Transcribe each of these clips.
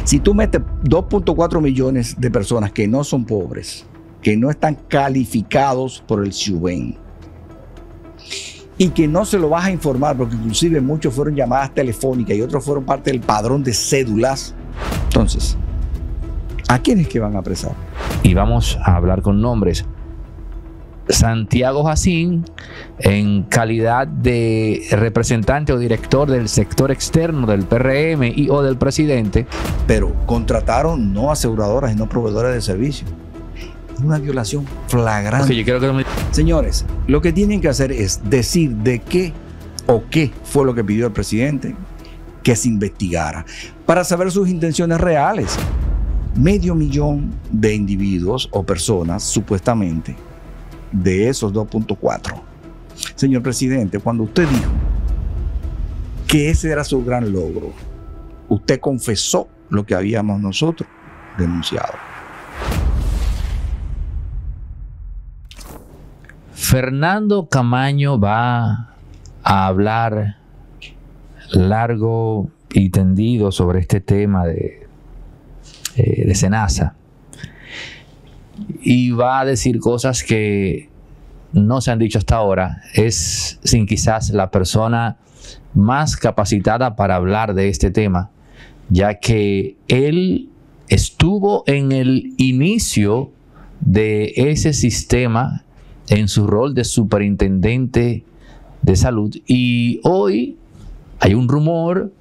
Si tú metes 2.4 millones de personas que no son pobres, que no están calificados por el SUBEN, y que no se lo vas a informar, porque inclusive muchos fueron llamadas telefónicas y otros fueron parte del padrón de cédulas, entonces, ¿a quiénes que van a apresar? Y vamos a hablar con nombres. Santiago Jacín, en calidad de representante o director del sector externo del PRM y o del presidente. Pero contrataron no aseguradoras y no proveedoras de servicios. Una violación flagrante. Okay, yo quiero que Señores, lo que tienen que hacer es decir de qué o qué fue lo que pidió el presidente que se investigara para saber sus intenciones reales. 500,000 de individuos o personas, supuestamente, de esos 2.4. Señor presidente, cuando usted dijo que ese era su gran logro, usted confesó lo que habíamos nosotros denunciado. Fernando Camaño va a hablar largo y tendido sobre este tema de SENASA, y va a decir cosas que no se han dicho hasta ahora. Es sin quizás la persona más capacitada para hablar de este tema, ya que él estuvo en el inicio de ese sistema en su rol de superintendente de salud, y hoy hay un rumor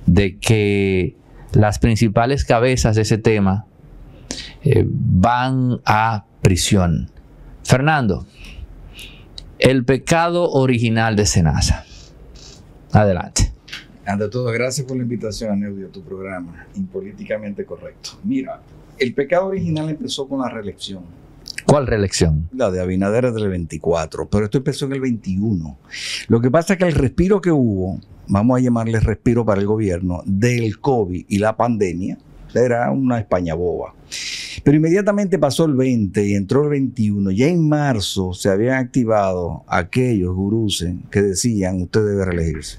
de que las principales cabezas de ese tema van a prisión. Fernando, el pecado original de SENASA. Adelante. Ante todo, gracias por la invitación, Neudio, a tu programa Impolíticamente Correcto. Mira, el pecado original empezó con la reelección. ¿Cuál reelección? La de Abinader es del 24, pero esto empezó en el 21. Lo que pasa es que el respiro que hubo, vamos a llamarle respiro para el gobierno, del COVID y la pandemia, era una España boba. Pero inmediatamente pasó el 20 y entró el 21. Ya en marzo se habían activado aquellos gurús que decían, usted debe reelegirse.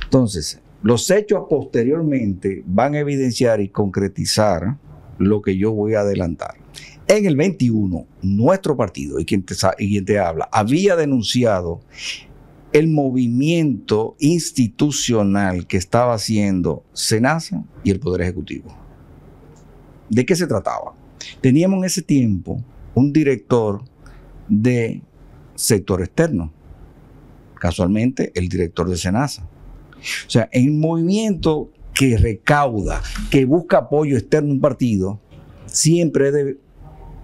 Entonces, los hechos posteriormente van a evidenciar y concretizar lo que yo voy a adelantar. En el 21, nuestro partido, y quien te habla, había denunciado el movimiento institucional que estaba haciendo SENASA y el Poder Ejecutivo. ¿De qué se trataba? Teníamos en ese tiempo un director de sector externo, casualmente el director de SENASA. O sea, en un movimiento que recauda, que busca apoyo externo a un partido, siempre es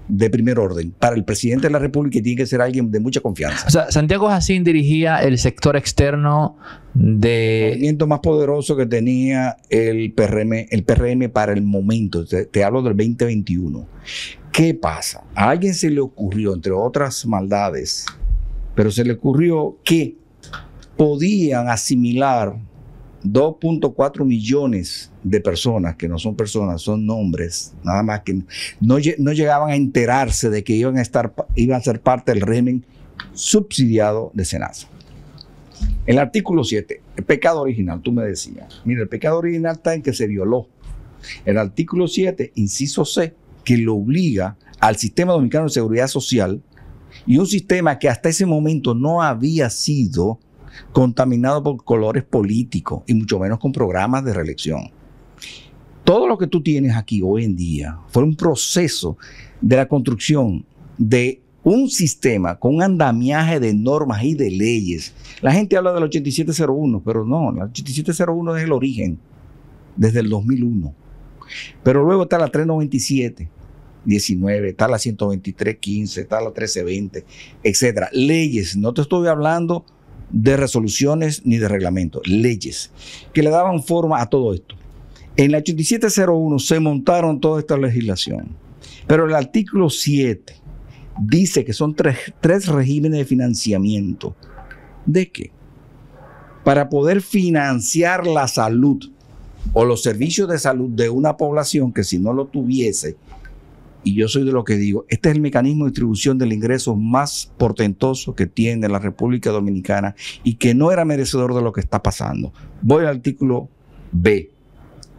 de primer orden. Para el presidente de la República tiene que ser alguien de mucha confianza. O sea, Santiago Jacín dirigía el sector externo de... El movimiento más poderoso que tenía el PRM para el momento. Te hablo del 2021. ¿Qué pasa? A alguien se le ocurrió, entre otras maldades, pero se le ocurrió que podían asimilar 2.4 millones de personas, que no son personas, son nombres, nada más, que no llegaban a enterarse de que iban a ser parte del régimen subsidiado de SENASA. El artículo 7, el pecado original, tú me decías. Mira, el pecado original está en que se violó el artículo 7, inciso C, que lo obliga al Sistema Dominicano de Seguridad Social, y un sistema que hasta ese momento no había sido contaminado por colores políticos y mucho menos con programas de reelección. Todo lo que tú tienes aquí hoy en día fue un proceso de la construcción de un sistema con un andamiaje de normas y de leyes. La gente habla del 8701, pero no, el 8701 es el origen, desde el 2001. Pero luego está la 397, 19, está la 123, 15, está la 1320, etcétera. Leyes, no te estoy hablando de resoluciones ni de reglamentos, leyes que le daban forma a todo esto. En la 8701 se montaron toda esta legislación, pero el artículo 7 dice que son tres regímenes de financiamiento. ¿De qué? Para poder financiar la salud o los servicios de salud de una población que si no lo tuviese, y yo soy de lo que digo, este es el mecanismo de distribución del ingreso más portentoso que tiene la República Dominicana y que no era merecedor de lo que está pasando. Voy al artículo B.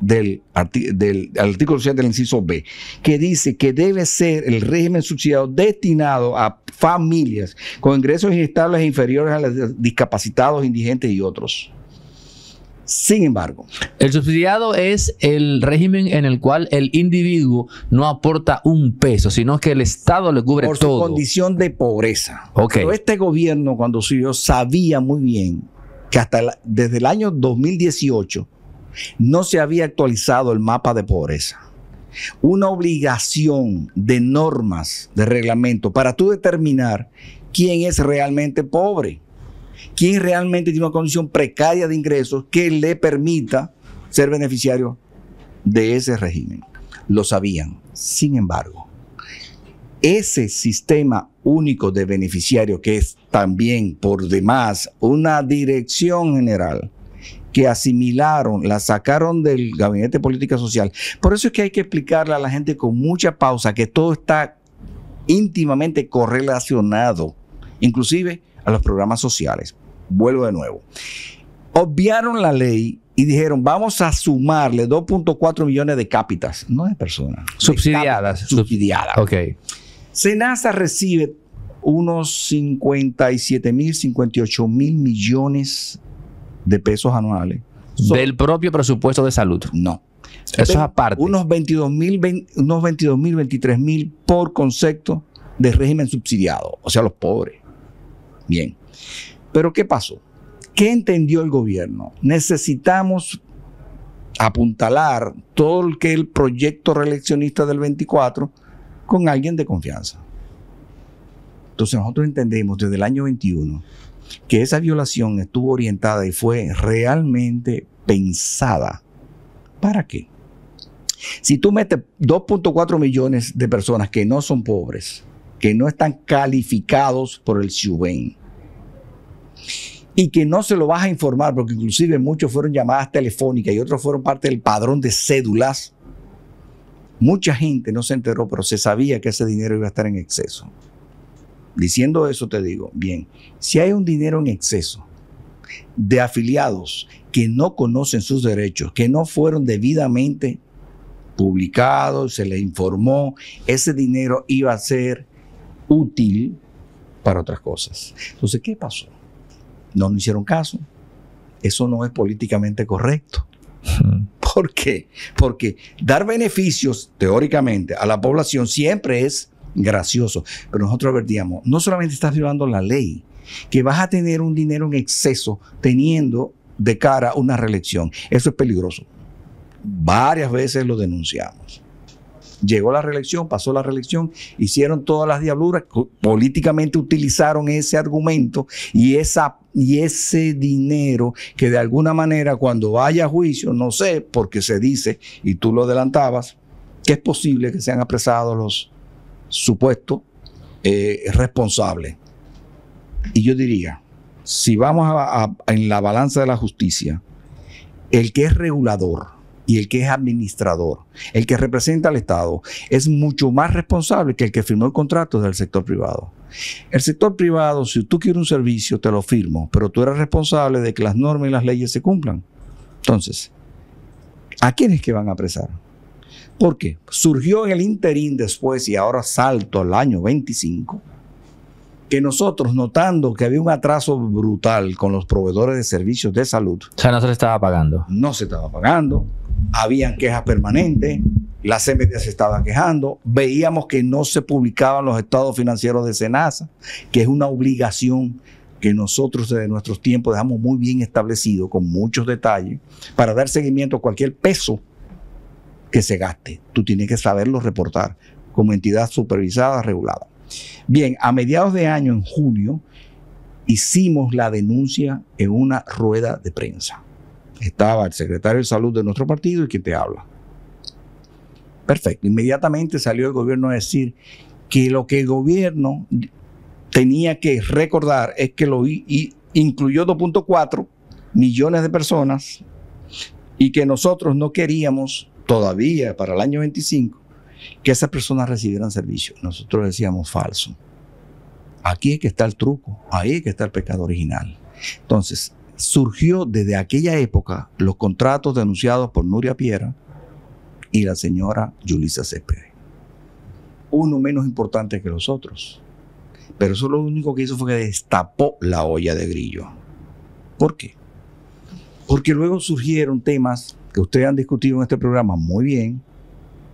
del artículo 7 del inciso B, que dice que debe ser el régimen subsidiado destinado a familias con ingresos inestables e inferiores a los discapacitados, indigentes y otros. Sin embargo, el subsidiado es el régimen en el cual el individuo no aporta un peso, sino que el Estado le cubre por todo. Por su condición de pobreza. Okay. Pero este gobierno, cuando subió, sabía muy bien que desde el año 2018 no se había actualizado el mapa de pobreza. Una obligación de normas, de reglamento, para tú determinar quién es realmente pobre. ¿Quién realmente tiene una condición precaria de ingresos que le permita ser beneficiario de ese régimen? Lo sabían. Sin embargo, ese sistema único de beneficiario, que es también por demás una dirección general que asimilaron, la sacaron del Gabinete de Política Social. Por eso es que hay que explicarle a la gente con mucha pausa que todo está íntimamente correlacionado, inclusive a los programas sociales. Vuelvo de nuevo. Obviaron la ley y dijeron, vamos a sumarle 2.4 millones de cápitas, no de personas. Subsidiadas. Subsidiadas. Ok. SENASA recibe unos 57,000, 58,000 millones de pesos anuales. ¿Del propio presupuesto de salud? No. Eso es aparte. Unos 22,000, 23,000 por concepto de régimen subsidiado, o sea, los pobres. Bien. Pero ¿qué pasó? ¿Qué entendió el gobierno? Necesitamos apuntalar todo el proyecto reeleccionista del 24 con alguien de confianza. Entonces nosotros entendemos desde el año 21 que esa violación estuvo orientada y fue realmente pensada. ¿Para qué? Si tú metes 2.4 millones de personas que no son pobres, que no están calificados por el SUBEN, y que no se lo vas a informar, porque inclusive muchos fueron llamadas telefónicas y otros fueron parte del padrón de cédulas, mucha gente no se enteró, pero se sabía que ese dinero iba a estar en exceso. Diciendo eso te digo, bien, si hay un dinero en exceso de afiliados que no conocen sus derechos, que no fueron debidamente publicados, se les informó, ese dinero iba a ser útil para otras cosas. Entonces, ¿qué pasó? No nos hicieron caso. Eso no es políticamente correcto. ¿Por qué? Porque dar beneficios, teóricamente, a la población siempre es gracioso. Pero nosotros advertíamos, no solamente estás violando la ley, que vas a tener un dinero en exceso teniendo de cara una reelección. Eso es peligroso. Varias veces lo denunciamos. Llegó la reelección, pasó la reelección, hicieron todas las diabluras, políticamente utilizaron ese argumento y ese dinero que de alguna manera cuando vaya a juicio, no sé, porque se dice, y tú lo adelantabas, que es posible que sean apresados los supuestos responsables. Y yo diría, si vamos en la balanza de la justicia, el que es regulador y el que es administrador, el que representa al Estado, es mucho más responsable que el que firmó el contrato del sector privado. El sector privado, si tú quieres un servicio, te lo firmo, pero tú eres responsable de que las normas y las leyes se cumplan. Entonces, ¿a quiénes que van a apresar? ¿Por qué? Surgió en el interín después, y ahora salto al año 25, que nosotros, notando que había un atraso brutal con los proveedores de servicios de salud. O sea, no se le estaba pagando. No se estaba pagando. Habían quejas permanentes, la CMD se estaba quejando, veíamos que no se publicaban los estados financieros de SENASA, que es una obligación que nosotros desde nuestros tiempos dejamos muy bien establecido, con muchos detalles, para dar seguimiento a cualquier peso que se gaste. Tú tienes que saberlo reportar como entidad supervisada, regulada. Bien, a mediados de año, en junio, hicimos la denuncia en una rueda de prensa. Estaba el secretario de salud de nuestro partido y quien te habla. Perfecto. Inmediatamente salió el gobierno a decir que lo que el gobierno tenía que recordar es que lo incluyó 2.4 millones de personas y que nosotros no queríamos todavía para el año 25 que esas personas recibieran servicio. Nosotros decíamos falso. Aquí es que está el truco, ahí es que está el pecado original. Entonces, surgió desde aquella época los contratos denunciados por Nuria Piera y la señora Yulisa Céspedes. Uno menos importante que los otros. Pero eso lo único que hizo fue que destapó la olla de grillo. ¿Por qué? Porque luego surgieron temas que ustedes han discutido en este programa muy bien,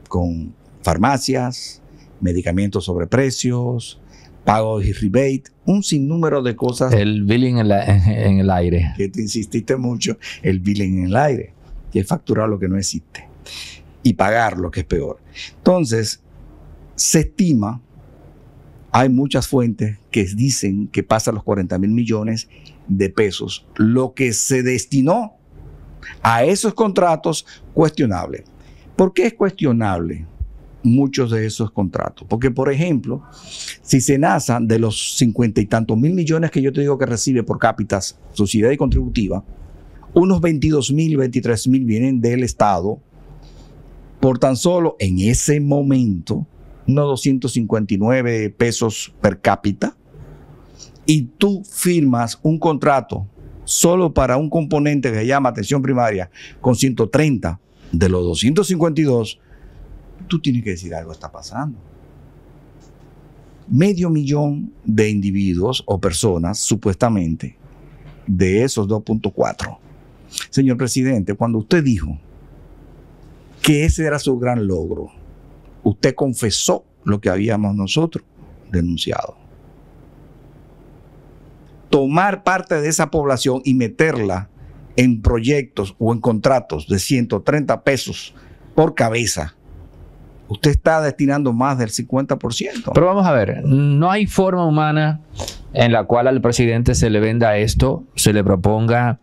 con farmacias, medicamentos sobre precios, pagos y rebate, un sinnúmero de cosas. El billing en el aire. Que te insististe mucho, el billing en el aire, que es facturar lo que no existe y pagar lo que es peor. Entonces, se estima, hay muchas fuentes que dicen que pasa los 40,000 millones de pesos, lo que se destinó a esos contratos cuestionable. ¿Por qué es cuestionable muchos de esos contratos? Porque, por ejemplo, si SENASA, de los 50 y tantos mil millones que yo te digo que recibe por cápita sociedad y contributiva, unos 22,000, 23,000 vienen del Estado por tan solo en ese momento unos 259 pesos per cápita, y tú firmas un contrato solo para un componente que se llama atención primaria con 130 de los 252, tú tienes que decir algo está pasando. 500,000 de individuos o personas, supuestamente, de esos 2.4. Señor presidente, cuando usted dijo que ese era su gran logro, usted confesó lo que habíamos nosotros denunciado. Tomar parte de esa población y meterla en proyectos o en contratos de 130 pesos por cabeza, usted está destinando más del 50%. Pero vamos a ver, no hay forma humana en la cual al presidente se le venda esto, se le proponga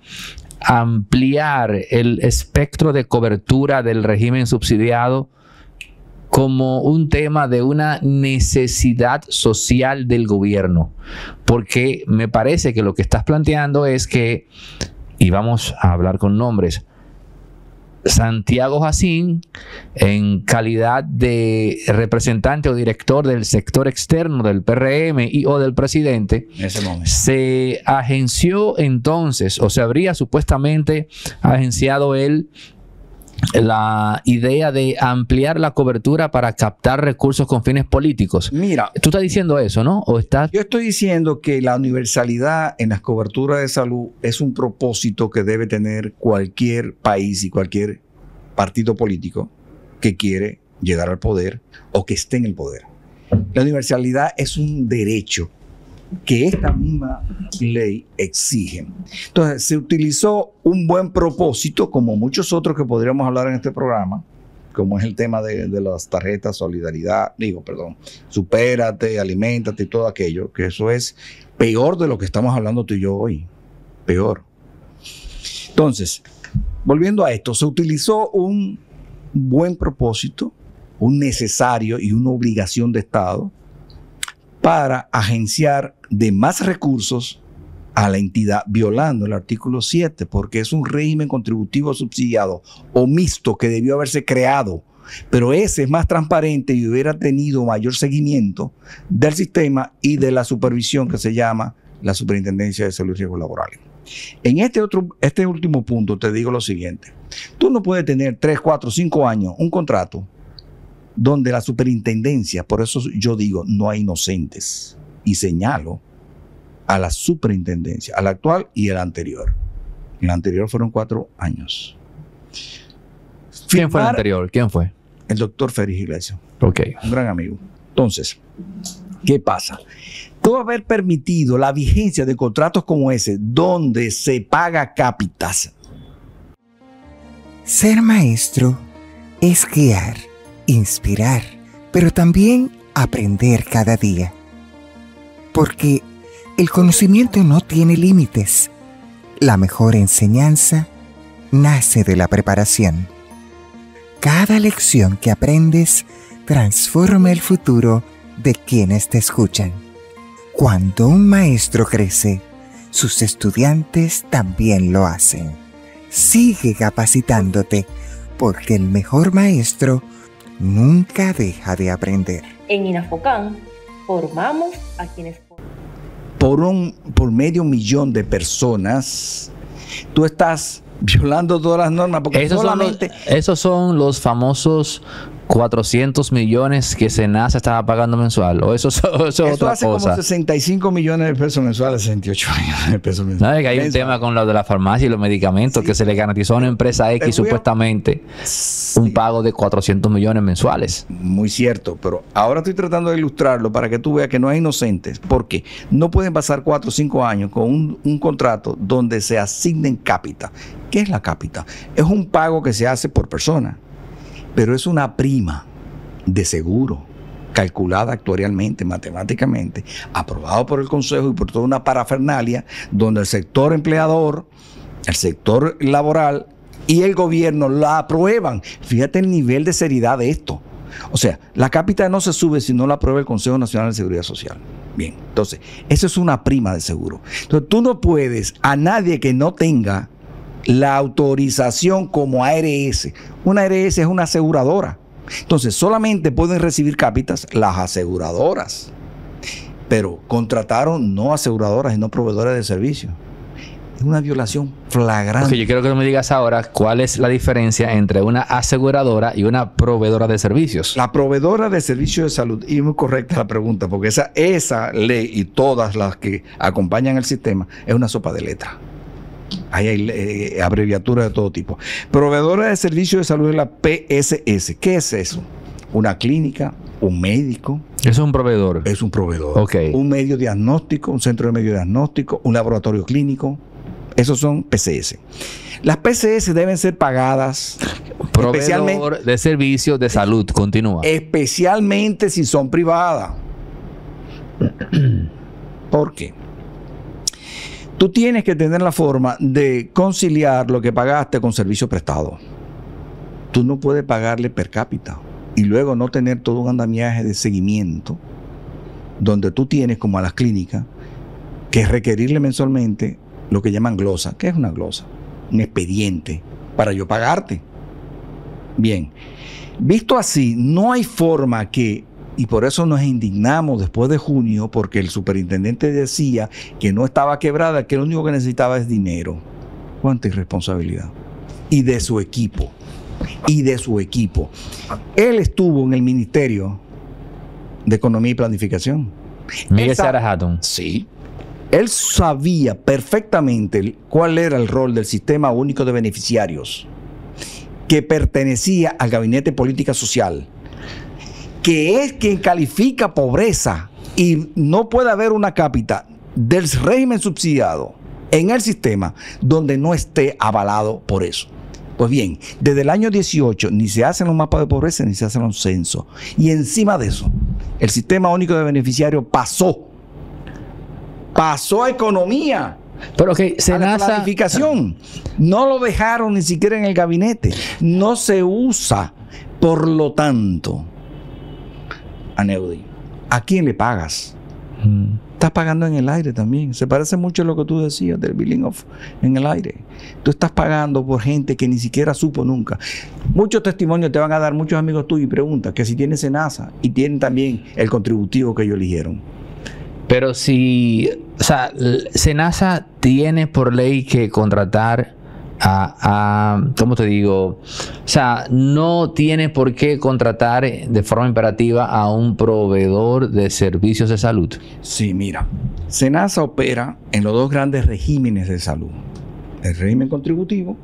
ampliar el espectro de cobertura del régimen subsidiado como un tema de una necesidad social del gobierno, porque me parece que lo que estás planteando es que, y vamos a hablar con nombres, Santiago Jacín, en calidad de representante o director del sector externo del PRM o del presidente, En ese momento. se agenció entonces, o se habría supuestamente agenciado él la idea de ampliar la cobertura para captar recursos con fines políticos. Mira, Tú estás diciendo eso, ¿no? ¿O estás? yo estoy diciendo que la universalidad en las coberturas de salud es un propósito que debe tener cualquier país y cualquier partido político que quiere llegar al poder o que esté en el poder. La universalidad es un derecho que esta misma ley exige. Entonces, se utilizó un buen propósito, como muchos otros que podríamos hablar en este programa, como es el tema de las tarjetas Solidaridad, Supérate, Aliméntate y todo aquello, que eso es peor de lo que estamos hablando tú y yo hoy. Peor. Entonces, volviendo a esto, se utilizó un buen propósito, un necesario y una obligación de Estado para agenciar de más recursos a la entidad, violando el artículo 7, porque es un régimen contributivo subsidiado o mixto que debió haberse creado, pero ese es más transparente y hubiera tenido mayor seguimiento del sistema y de la supervisión que se llama la Superintendencia de Salud y Riesgos Laborales. En este último punto te digo lo siguiente: tú no puedes tener 3, 4, 5 años un contrato donde la superintendencia, por eso yo digo, no hay inocentes, y señalo a la superintendencia, a la actual y a la anterior. En la anterior fueron 4 años. ¿Quién fue el anterior? ¿Quién fue? El doctor Félix Iglesias, Ok. un gran amigo. Entonces, ¿qué pasa? Todo haber permitido la vigencia de contratos como ese, donde se paga cápitas. Ser maestro es guiar, inspirar, pero también aprender cada día. Porque el conocimiento no tiene límites. La mejor enseñanza nace de la preparación. Cada lección que aprendes transforma el futuro de quienes te escuchan. Cuando un maestro crece, sus estudiantes también lo hacen. Sigue capacitándote, porque el mejor maestro nunca deja de aprender. En Inafocán formamos a quienes... Por 500,000 de personas tú estás violando todas las normas porque esos son los famosos 400 millones que Senasa estaba pagando mensual, o eso es otra hace cosa. Como 65 millones de pesos mensuales, 68 millones de pesos mensuales. No, es que hay un tema con lo de la farmacia y los medicamentos, que se le garantizó a una empresa X supuestamente un pago de 400 millones mensuales. Muy cierto, pero ahora estoy tratando de ilustrarlo para que tú veas que no hay inocentes, porque no pueden pasar 4 o 5 años con un contrato donde se asignen cápita. ¿Qué es la cápita? Es un pago que se hace por persona, pero es una prima de seguro calculada actuarialmente, matemáticamente, aprobado por el Consejo y por toda una parafernalia donde el sector empleador, el sector laboral y el gobierno la aprueban. Fíjate el nivel de seriedad de esto. O sea, la cápita no se sube si no la aprueba el Consejo Nacional de Seguridad Social. Bien, entonces, eso es una prima de seguro. Entonces, tú no puedes a nadie que no tenga la autorización como ARS. Una ARS es una aseguradora. Entonces, solamente pueden recibir cápitas las aseguradoras. Pero contrataron no aseguradoras, sino proveedores de servicios. Es una violación flagrante. Okay, yo quiero que tú me digas ahora cuál es la diferencia entre una aseguradora y una proveedora de servicios. La proveedora de servicios de salud, y muy correcta la pregunta, porque esa ley y todas las que acompañan el sistema es una sopa de letras. Ahí hay abreviaturas de todo tipo. Proveedora de servicios de salud es la PSS. ¿Qué es eso? Una clínica, un médico. Es un proveedor. Es un proveedor. Okay. Un medio diagnóstico, un centro de medio diagnóstico, un laboratorio clínico. Esos son PCS. Las PCS deben ser pagadas. Proveedor de servicios de salud. Continúa. Especialmente si son privadas. ¿Por qué? Tú tienes que tener la forma de conciliar lo que pagaste con servicio prestado. Tú no puedes pagarle per cápita y luego no tener todo un andamiaje de seguimiento donde tú tienes, como a las clínicas, que requerirle mensualmente lo que llaman glosa. ¿Qué es una glosa? Un expediente para yo pagarte. Bien, visto así, no hay forma que... Y por eso nos indignamos después de junio, porque el superintendente decía que no estaba quebrada, que lo único que necesitaba es dinero. Cuánta irresponsabilidad. Y de su equipo. Él estuvo en el Ministerio de Economía y Planificación. Miguel Seara Hatton. Sí. Él sabía perfectamente cuál era el rol del Sistema Único de Beneficiarios, que pertenecía al Gabinete de Política Social, que es quien califica pobreza, y no puede haber una cápita del régimen subsidiado en el sistema donde no esté avalado por eso. Pues bien, desde el año 18 ni se hacen los mapas de pobreza ni se hacen los censos. Y encima de eso, el Sistema Único de Beneficiarios pasó a economía. Pero que Senasa, a la planificación. No lo dejaron ni siquiera en el gabinete. No se usa. Por lo tanto, Aneudi, ¿a quién le pagas? Estás pagando en el aire también. Se parece mucho a lo que tú decías del billing off en el aire. Tú estás pagando por gente que ni siquiera supo nunca. Muchos testimonios te van a dar muchos amigos tuyos y preguntas que si tienen Senasa y tienen también el contributivo que ellos eligieron. Pero si, o sea, Senasa tiene por ley que contratar ¿cómo te digo? O sea, no tiene por qué contratar de forma imperativa a un proveedor de servicios de salud. Sí, mira, Senasa opera en los dos grandes regímenes de salud, el régimen contributivo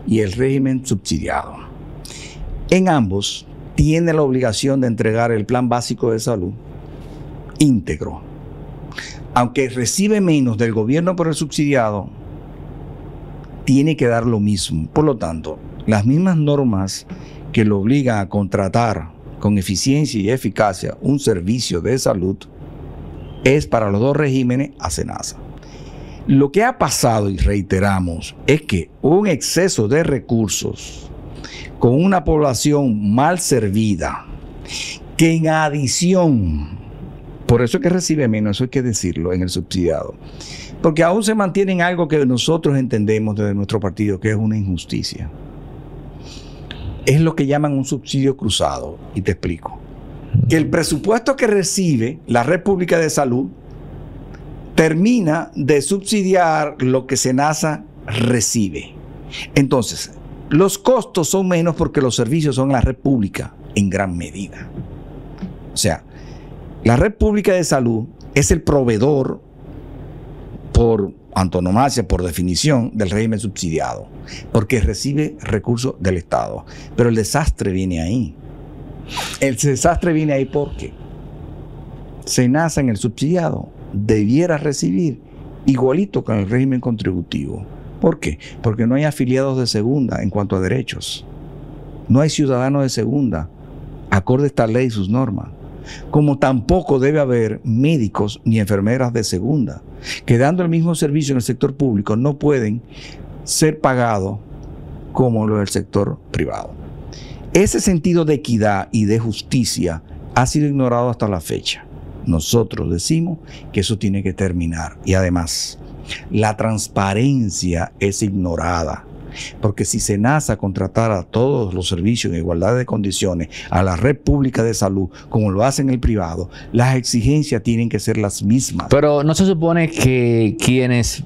y el régimen subsidiado. En ambos tiene la obligación de entregar el plan básico de salud íntegro. Aunque recibe menos del gobierno por el subsidiado, tiene que dar lo mismo. Por lo tanto, las mismas normas que lo obligan a contratar con eficiencia y eficacia un servicio de salud es para los dos regímenes a Senasa. Lo que ha pasado, y reiteramos, es que un exceso de recursos con una población mal servida, que en adición, por eso es que recibe menos, eso hay que decirlo, en el subsidiado, porque aún se mantiene en algo que nosotros entendemos desde nuestro partido que es una injusticia. Es lo que llaman un subsidio cruzado, y te explico. Que el presupuesto que recibe la Red Pública de Salud termina de subsidiar lo que Senasa recibe. Entonces, los costos son menos porque los servicios son la red pública en gran medida. O sea, la red pública de salud es el proveedor por antonomasia, por definición, del régimen subsidiado, porque recibe recursos del Estado. Pero el desastre viene ahí. El desastre viene ahí porque SENASA en el subsidiado debiera recibir igualito con el régimen contributivo. ¿Por qué? Porque no hay afiliados de segunda en cuanto a derechos. No hay ciudadanos de segunda, acorde a esta ley y sus normas. Como tampoco debe haber médicos ni enfermeras de segunda, que dando el mismo servicio en el sector público no pueden ser pagados como los del sector privado. Ese sentido de equidad y de justicia ha sido ignorado hasta la fecha. Nosotros decimos que eso tiene que terminar. Y además, la transparencia es ignorada. Porque si SENASA contratara todos los servicios en igualdad de condiciones a la red pública de salud, como lo hace en el privado, las exigencias tienen que ser las mismas. Pero ¿no se supone que quienes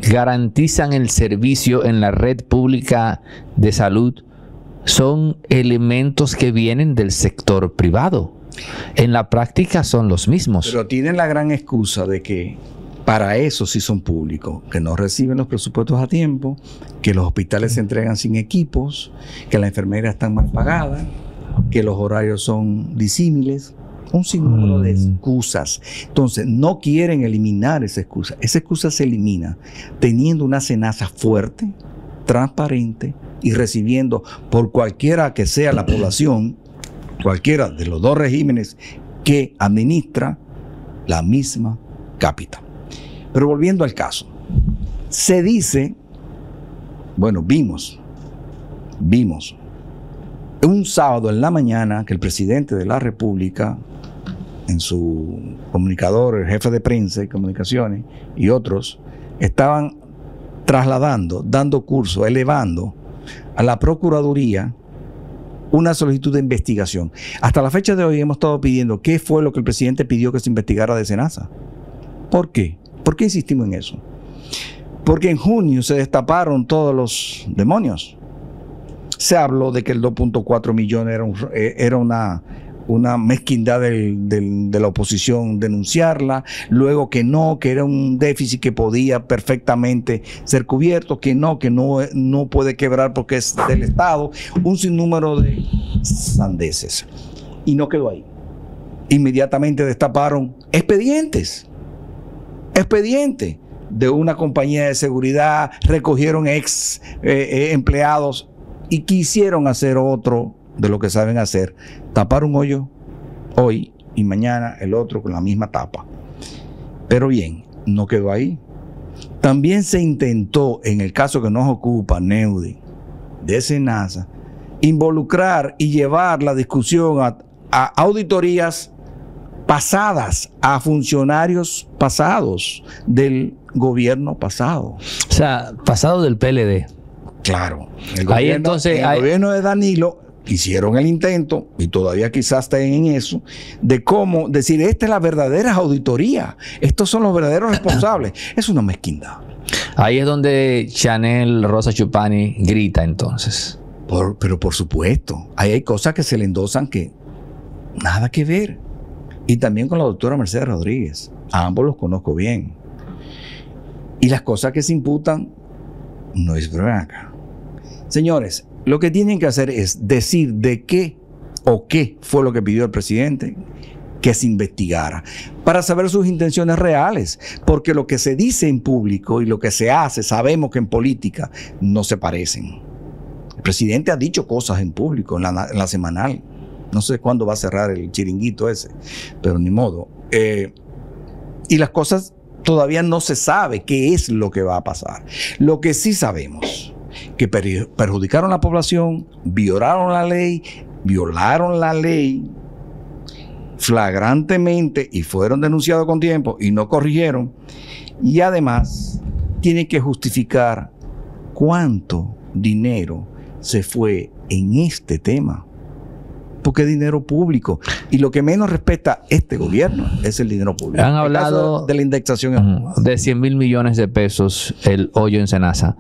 garantizan el servicio en la red pública de salud son elementos que vienen del sector privado? En la práctica son los mismos. Pero tienen la gran excusa de que para eso sí son públicos, que no reciben los presupuestos a tiempo, que los hospitales se entregan sin equipos, que las enfermeras están mal pagadas, que los horarios son disímiles, un sinnúmero de excusas. Entonces, no quieren eliminar esa excusa. Esa excusa se elimina teniendo una SENASA fuerte, transparente y recibiendo por cualquiera que sea la población, cualquiera de los dos regímenes que administra la misma cápita. Pero volviendo al caso, se dice, bueno, vimos un sábado en la mañana que el presidente de la República, en su comunicador, el jefe de prensa y comunicaciones y otros, estaban trasladando, dando curso, elevando a la Procuraduría una solicitud de investigación. Hasta la fecha de hoy hemos estado pidiendo qué fue lo que el presidente pidió que se investigara de SENASA. ¿Por qué? ¿Por qué insistimos en eso? Porque en junio se destaparon todos los demonios. Se habló de que el 2.4 millones era una mezquindad de la oposición denunciarla, luego que no, que era un déficit que podía perfectamente ser cubierto, que no puede quebrar porque es del Estado, un sinnúmero de sandeces. Y no quedó ahí. Inmediatamente destaparon expedientes de una compañía de seguridad, recogieron ex empleados y quisieron hacer otro de lo que saben hacer, tapar un hoyo hoy y mañana el otro con la misma tapa. Pero bien, no quedó ahí. También se intentó, en el caso que nos ocupa, Neudi, de SENASA, involucrar y llevar la discusión a auditorías pasadas, a funcionarios pasados del gobierno pasado. O sea, pasado del PLD. Claro. El gobierno de Danilo hicieron el intento, y todavía quizás estén en eso, de cómo decir, esta es la verdadera auditoría, estos son los verdaderos responsables. Es una mezquindad. Ahí es donde Chanel Rosa Chupani grita entonces. Pero por supuesto, ahí hay cosas que se le endosan que nada que ver. Y también con la doctora Mercedes Rodríguez. A ambos los conozco bien. Y las cosas que se imputan no es verdad acá. Señores, lo que tienen que hacer es decir de qué o qué fue lo que pidió el presidente que se investigara para saber sus intenciones reales, porque lo que se dice en público y lo que se hace, sabemos que en política no se parecen. El presidente ha dicho cosas en público, en la semanal. No sé cuándo va a cerrar el chiringuito ese, pero ni modo. Y las cosas todavía no se sabe qué es lo que va a pasar. Lo que sí sabemos, que perjudicaron a la población, violaron la ley flagrantemente y fueron denunciados con tiempo y no corrigieron. Y además tienen que justificar cuánto dinero se fue en este tema. porque es dinero público. Y lo que menos respeta este gobierno es el dinero público. Han hablado de la indexación de 100 mil millones de pesos el hoyo en Senasa.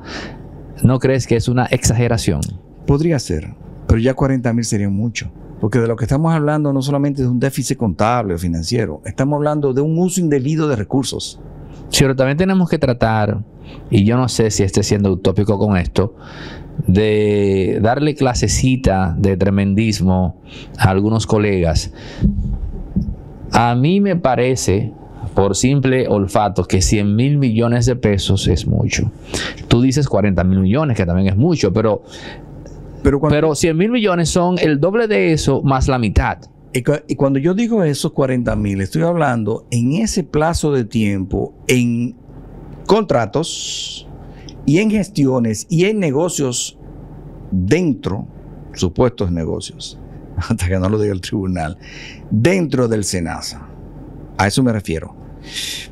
¿No crees que es una exageración? Podría ser, pero ya 40 mil sería mucho. Porque de lo que estamos hablando no solamente de un déficit contable o financiero, estamos hablando de un uso indebido de recursos. Sí, pero también tenemos que tratar, y yo no sé si esté siendo utópico con esto, de darle clasecita de tremendismo a algunos colegas. A mí me parece, por simple olfato, que 100 mil millones de pesos es mucho. Tú dices 40 mil millones, que también es mucho, pero 100 mil millones son el doble de eso más la mitad. Y cuando yo digo esos 40 mil, estoy hablando en ese plazo de tiempo, en contratos y en gestiones y en negocios dentro, supuestos negocios, hasta que no lo diga el tribunal, dentro del Senasa. A eso me refiero.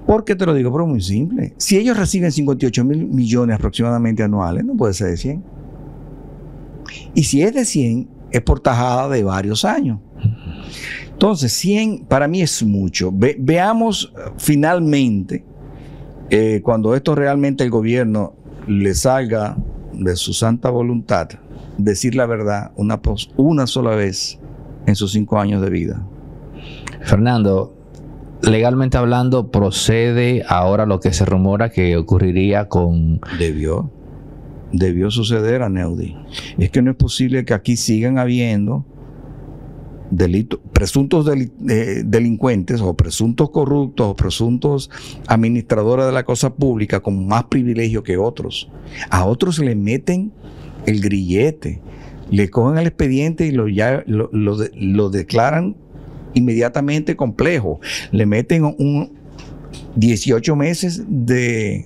¿Por qué te lo digo? Pero muy simple. Si ellos reciben 58 mil millones aproximadamente anuales, no puede ser de 100. Y si es de 100, es por tajada de varios años. Entonces, 100 para mí es mucho. Veamos finalmente, cuando esto realmente el gobierno le salga de su santa voluntad, decir la verdad una sola vez en sus 5 años de vida. Fernando, legalmente hablando, procede ahora lo que se rumora que ocurriría con... Debió suceder, Aneudi. Es que no es posible que aquí sigan habiendo presuntos delincuentes o presuntos corruptos o presuntos administradores de la cosa pública con más privilegio que otros. A otros le meten el grillete, le cogen el expediente y lo declaran inmediatamente complejo. Le meten 18 meses de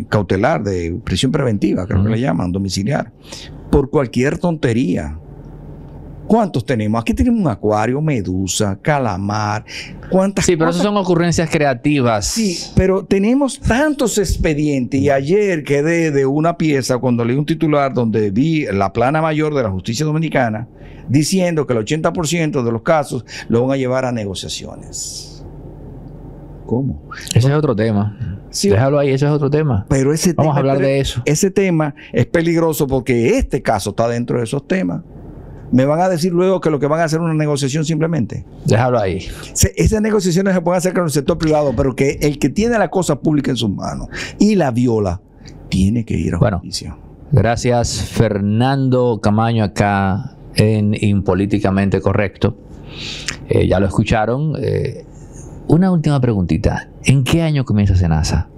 cautelar, de prisión preventiva, creo que le llaman, domiciliar, por cualquier tontería. ¿Cuántos tenemos? Aquí tenemos un acuario, medusa, calamar, ¿cuántas Sí, pero cosas? eso son ocurrencias creativas. Sí, pero tenemos tantos expedientes y ayer quedé de una pieza cuando leí un titular donde vi la plana mayor de la justicia dominicana diciendo que el 80% de los casos lo van a llevar a negociaciones. ¿Cómo? Ese es otro tema. Sí, déjalo ahí, ese es otro tema. pero ese Vamos tema, a hablar de eso. Ese tema es peligroso porque este caso está dentro de esos temas. Me van a decir luego que lo que van a hacer es una negociación simplemente. Déjalo ahí. Esas negociaciones se pueden hacer con el sector privado, pero que el que tiene la cosa pública en sus manos y la viola, tiene que ir a justicia. Gracias, Fernando Camaño, acá en Impolíticamente Correcto. Ya lo escucharon. Una última preguntita. ¿En qué año comienza Senasa?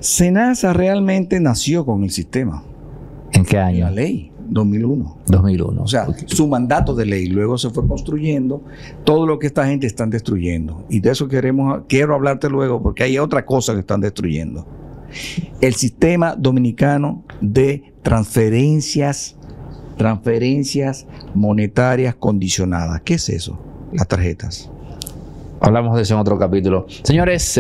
Senasa realmente nació con el sistema. ¿En qué año? La ley, 2001. 2001. O sea, su mandato de ley. Luego se fue construyendo todo lo que esta gente están destruyendo. Y de eso quiero hablarte luego, porque hay otra cosa que están destruyendo. El sistema dominicano de transferencias monetarias condicionadas. ¿Qué es eso? Las tarjetas. Hablamos de eso en otro capítulo. Señores,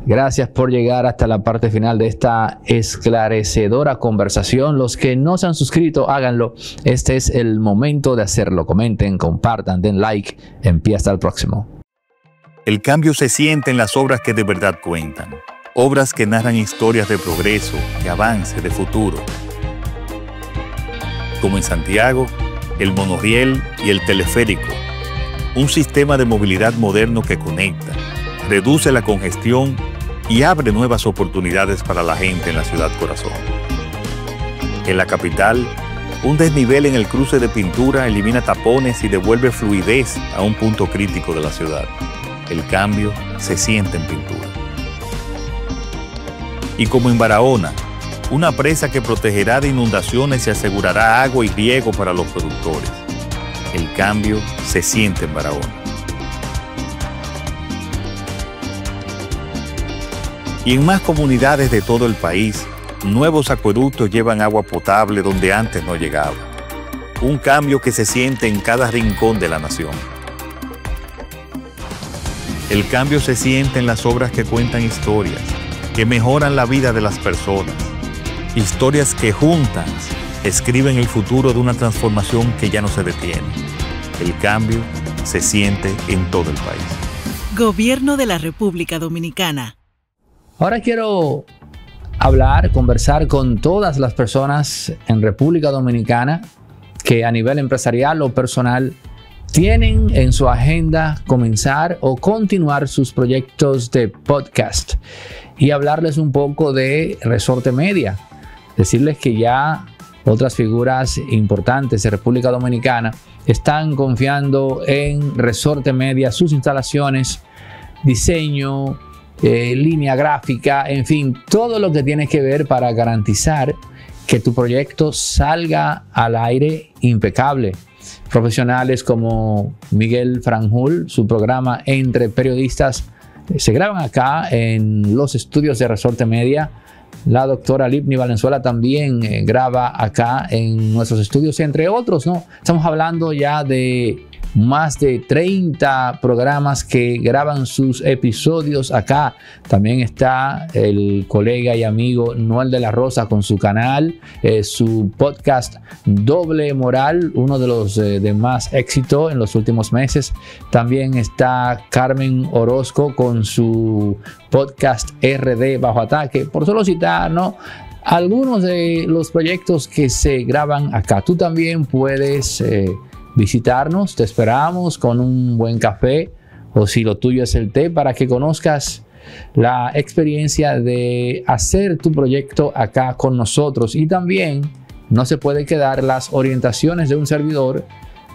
gracias por llegar hasta la parte final de esta esclarecedora conversación. Los que no se han suscrito, háganlo. Este es el momento de hacerlo. Comenten, compartan, den like. En pie, hasta el próximo. El cambio se siente en las obras que de verdad cuentan. Obras que narran historias de progreso, de avance, de futuro. Como en Santiago, el monorriel y el teleférico. Un sistema de movilidad moderno que conecta, reduce la congestión y abre nuevas oportunidades para la gente en la ciudad corazón. En la capital, un desnivel en el cruce de Pintura elimina tapones y devuelve fluidez a un punto crítico de la ciudad. El cambio se siente en Pintura. Y como en Barahona, una presa que protegerá de inundaciones y asegurará agua y riego para los productores. El cambio se siente en Barahona. Y en más comunidades de todo el país, nuevos acueductos llevan agua potable donde antes no llegaba. Un cambio que se siente en cada rincón de la nación. El cambio se siente en las obras que cuentan historias, que mejoran la vida de las personas. Historias que juntas escriben el futuro de una transformación que ya no se detiene. El cambio se siente en todo el país. Gobierno de la República Dominicana. Ahora quiero conversar con todas las personas en República Dominicana que a nivel empresarial o personal tienen en su agenda comenzar o continuar sus proyectos de podcast y hablarles un poco de Resorte Media. Decirles que ya otras figuras importantes de República Dominicana están confiando en Resorte Media, sus instalaciones, diseño, línea gráfica, en fin, todo lo que tiene que ver para garantizar que tu proyecto salga al aire impecable. Profesionales como Miguel Franjul, su programa Entre Periodistas, se graban acá en los estudios de Resorte Media. La doctora Lipni Valenzuela también graba acá en nuestros estudios, entre otros, ¿no? Estamos hablando ya de más de 30 programas que graban sus episodios acá. También está el colega y amigo Noel de la Rosa con su canal, su podcast Doble Moral, uno de los de más éxito en los últimos meses. También está Carmen Orozco con su podcast RD Bajo Ataque, por solo citar, ¿no?, algunos de los proyectos que se graban acá. Tú también puedes visitarnos, te esperamos con un buen café o si lo tuyo es el té para que conozcas la experiencia de hacer tu proyecto acá con nosotros. Y también no se puede quedar las orientaciones de un servidor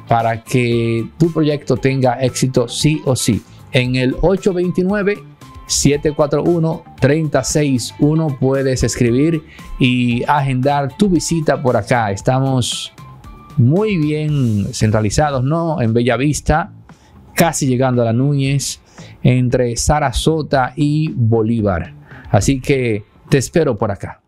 para que tu proyecto tenga éxito sí o sí. En el 829-741-361 puedes escribir y agendar tu visita por acá. Estamos muy bien centralizados, ¿no?, en Bellavista, casi llegando a la Núñez, entre Sarasota y Bolívar. Así que te espero por acá.